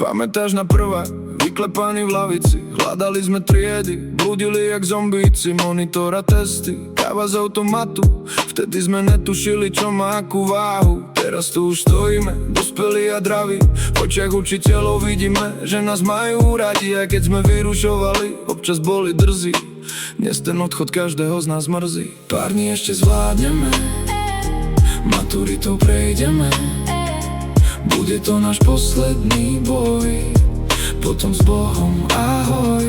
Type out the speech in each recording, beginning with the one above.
Pamätáš na prvá, vyklepaní v lavici, hľadali sme triedy, blúdili jak zombíci, monitor a testy, káva z automatu. Vtedy sme netušili, čo má akú váhu. Teraz tu už stojíme, dospelí a draví, v očiach učiteľov vidíme, že nás majú radi. A keď sme vyrušovali, občas boli drzí, dnes ten odchod každého z nás mrzí. Pár dní ešte zvládneme, maturitou prejdeme, bude to náš posledný boj, potom s Bohom ahoj.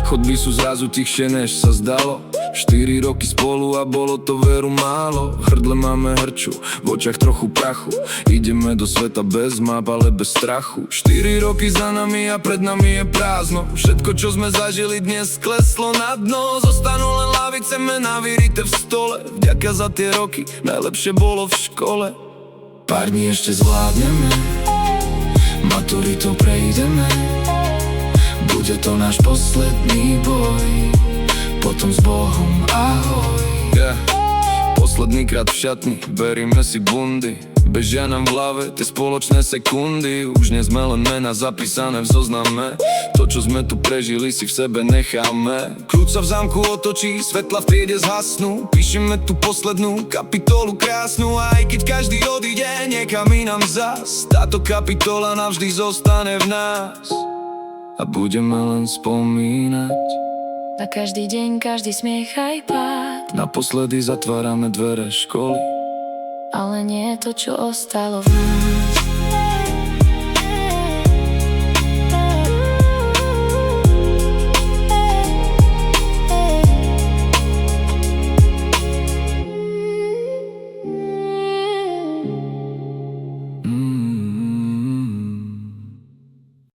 Chodby sú zrazu tichšie, než sa zdalo. 4 roky spolu a bolo to veru málo. Hrdle máme hrču, v očiach trochu prachu, ideme do sveta bez map, ale bez strachu. 4 roky za nami a pred nami je prázdno. Všetko, čo sme zažili, dnes kleslo na dno. Zostanú len lavice, mená vyrité v stole. Vďaka za tie roky, najlepšie bolo v škole. Pár dní ešte zvládneme, maturitou prejdeme, bude to náš posledný boj, potom s Bohom ahoj. Posledný krát v šatni, beríme si bundy, bežia nám v hlave tie spoločné sekundy. Už nie sme len mená zapísané v zozname, to čo sme tu prežili si v sebe necháme. Kľúč sa v zámku otočí, svetla v triede zhasnú, píšeme tú poslednú kapitolu krásnu. A aj keď každý odíde niekam inám zas, táto kapitola navždy zostane v nás a budeme len spomínať na každý deň, každý smiech aj pád. Naposledy zatvárame dvere školy, ale nie je to, čo ostalo v nás.